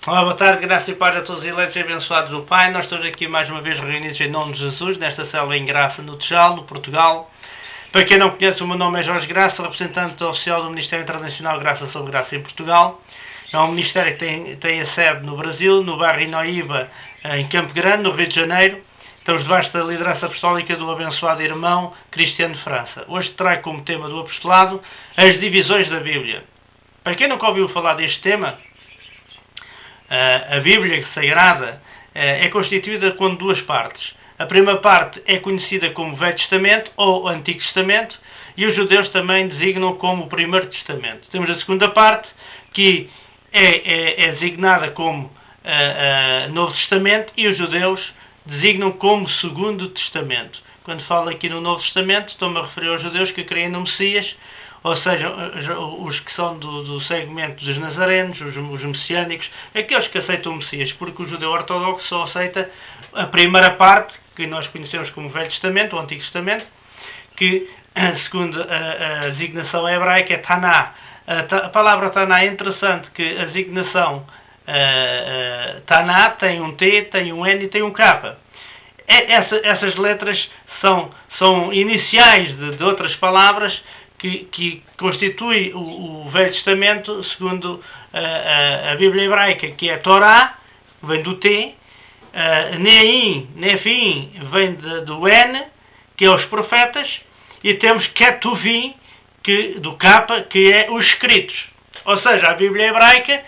Olá, boa tarde, graça e paz a todos os eleitos e abençoados do Pai. Nós estamos aqui mais uma vez reunidos em nome de Jesus, nesta célula em Graça, no Tejal, no Portugal. Para quem não conhece, o meu nome é Jorge Graça, representante oficial do Ministério Internacional Graça sobre Graça em Portugal. É um ministério que tem a sede no Brasil, no bairro Inoíba, em Campo Grande, no Rio de Janeiro. Estamos debaixo da liderança apostólica do abençoado irmão Cristiano França. Hoje trago como tema do apostolado as divisões da Bíblia. Para quem nunca ouviu falar deste tema, a Bíblia Sagrada é constituída com duas partes. A primeira parte é conhecida como Velho Testamento ou Antigo Testamento e os judeus também designam como o Primeiro Testamento. Temos a segunda parte que é designada como Novo Testamento e os judeus designam como Segundo Testamento. Quando falo aqui no Novo Testamento, estou-me a referir aos judeus que creem no Messias, ou seja, os que são do segmento dos nazarenos, os messiânicos, aqueles que aceitam o Messias, porque o judeu ortodoxo só aceita a primeira parte, que nós conhecemos como Velho Testamento, o Antigo Testamento, que, segundo a designação hebraica, é Taná. A palavra Taná é interessante, que a designação Taná tem um T, tem um N e tem um K. Essas letras são iniciais de outras palavras que constitui o Velho Testamento, segundo a Bíblia hebraica, que é Torá, vem do T, Neim, Nefim, vem do N, que é os profetas, e temos Ketuvim, do K, que é os escritos. Ou seja, a Bíblia hebraica,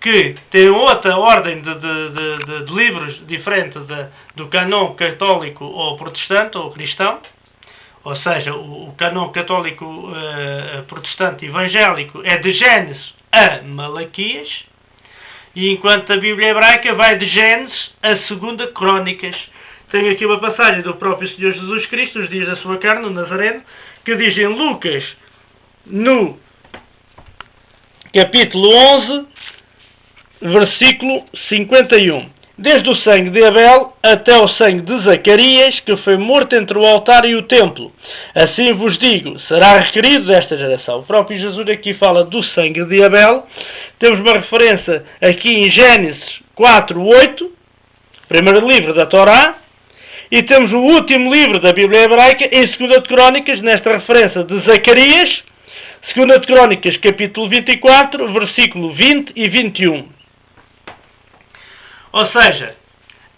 que tem outra ordem de livros diferente do canon católico ou protestante ou cristão, ou seja, o canon católico protestante evangélico é de Gênesis a Malaquias, e enquanto a Bíblia hebraica vai de Gênesis a 2 Crônicas. Tenho aqui uma passagem do próprio Senhor Jesus Cristo, os dias da sua carne, no Nazareno, que diz em Lucas, no capítulo 11, versículo 51. Desde o sangue de Abel até o sangue de Zacarias, que foi morto entre o altar e o templo. Assim vos digo, será requerido desta geração. O próprio Jesus aqui fala do sangue de Abel. Temos uma referência aqui em Gênesis 4:8, primeiro livro da Torá. E temos o último livro da Bíblia hebraica, em 2 Crônicas, nesta referência de Zacarias. 2 Crônicas, capítulo 24, versículo 20 e 21. Ou seja,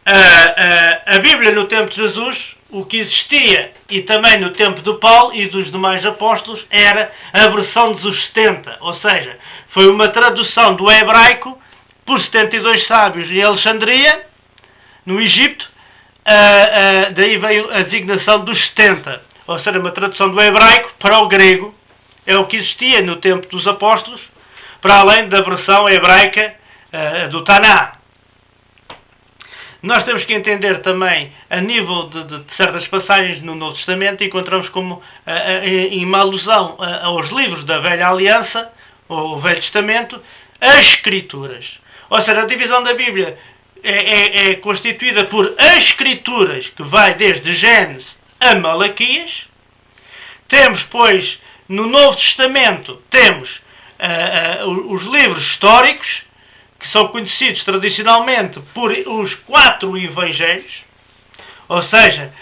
a Bíblia no tempo de Jesus, o que existia, e também no tempo de Paulo e dos demais apóstolos, era a versão dos 70. Ou seja, foi uma tradução do hebraico por 72 sábios em Alexandria, no Egito. Daí veio a designação dos 70. Ou seja, uma tradução do hebraico para o grego. É o que existia no tempo dos apóstolos, para além da versão hebraica do Taná. Nós temos que entender também, a nível de certas passagens no Novo Testamento, encontramos como em uma alusão aos livros da Velha Aliança, ou o Velho Testamento, as Escrituras. Ou seja, a divisão da Bíblia é constituída por as Escrituras, que vai desde Gênesis a Malaquias. Temos, pois, no Novo Testamento, temos os livros históricos, que são conhecidos tradicionalmente por os 4 Evangelhos. Ou seja,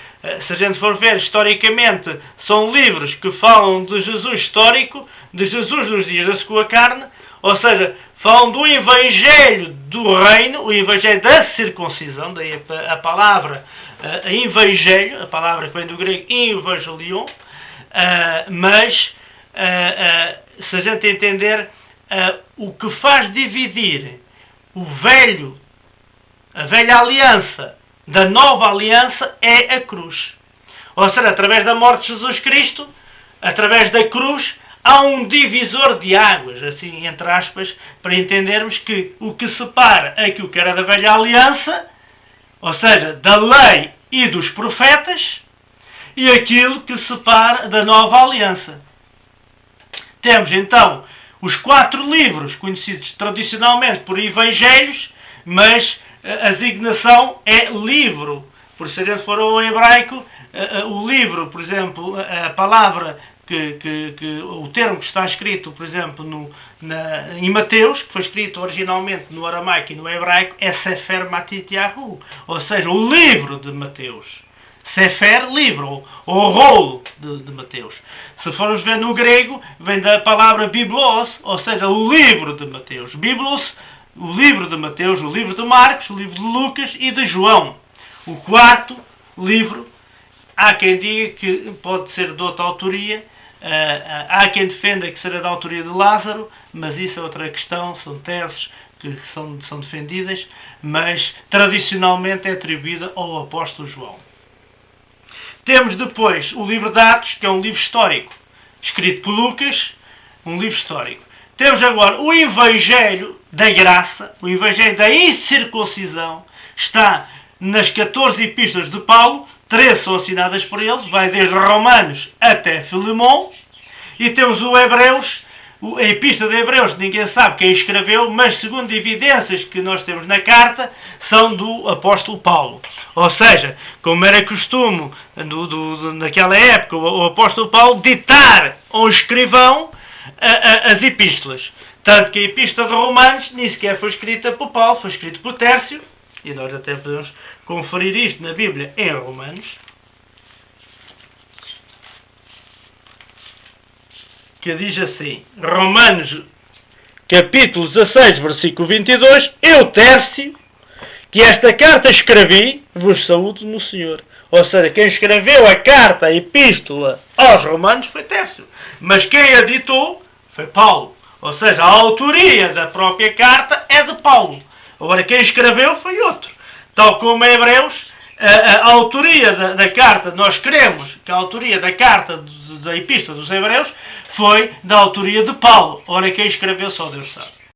se a gente for ver historicamente, são livros que falam de Jesus histórico, de Jesus nos dias da sua carne, ou seja, falam do Evangelho do Reino, o Evangelho da circuncisão, daí a palavra Evangelho, a palavra que vem do grego Evangelion, mas se a gente entender o que faz dividir a velha aliança da nova aliança é a cruz. Ou seja, através da morte de Jesus Cristo, através da cruz, há um divisor de águas, assim, entre aspas, para entendermos que o que separa aquilo que era da velha aliança, ou seja, da lei e dos profetas, e aquilo que separa da nova aliança. Temos então os 4 livros, conhecidos tradicionalmente por Evangelhos, mas a designação é livro. Por se a gente for ao hebraico, o livro, por exemplo, a palavra que o termo que está escrito, por exemplo, em Mateus, que foi escrito originalmente no aramaico e no hebraico, é Sefer Matityahu, ou seja, o livro de Mateus. Sefer, livro, ou rolo de Mateus. Se formos ver no grego, vem da palavra Biblos, ou seja, o livro de Mateus. Biblos, o livro de Mateus, o livro de Marcos, o livro de Lucas e de João. O quarto livro, há quem diga que pode ser de outra autoria, há quem defenda que será da autoria de Lázaro, mas isso é outra questão, são teses que são defendidas, mas tradicionalmente é atribuída ao apóstolo João. Temos depois o livro de Atos, que é um livro histórico, escrito por Lucas, um livro histórico. Temos agora o Evangelho da Graça, o Evangelho da Incircuncisão, está nas 14 epístolas de Paulo, 13 são assinadas por eles, vai desde Romanos até Filemão, e temos o Hebreus, a Epístola de Hebreus, ninguém sabe quem escreveu, mas segundo evidências que nós temos na carta, são do apóstolo Paulo. Ou seja, como era costume naquela época, o apóstolo Paulo ditar ao escrivão as epístolas. Tanto que a Epístola de Romanos nem sequer foi escrita por Paulo, foi escrita por Tércio, e nós até podemos conferir isto na Bíblia em Romanos, que diz assim, Romanos capítulo 16, versículo 22, eu, Tércio, que esta carta escrevi, vos saúdo no Senhor. Ou seja, quem escreveu a carta, a epístola aos Romanos foi Tércio, mas quem a ditou foi Paulo. Ou seja, a autoria da própria carta é de Paulo. Agora, quem escreveu foi outro. Tal como em Hebreus, a autoria da carta, nós cremos que a autoria da carta da Epístola dos Hebreus foi da autoria de Paulo. Ora, quem escreveu só Deus sabe.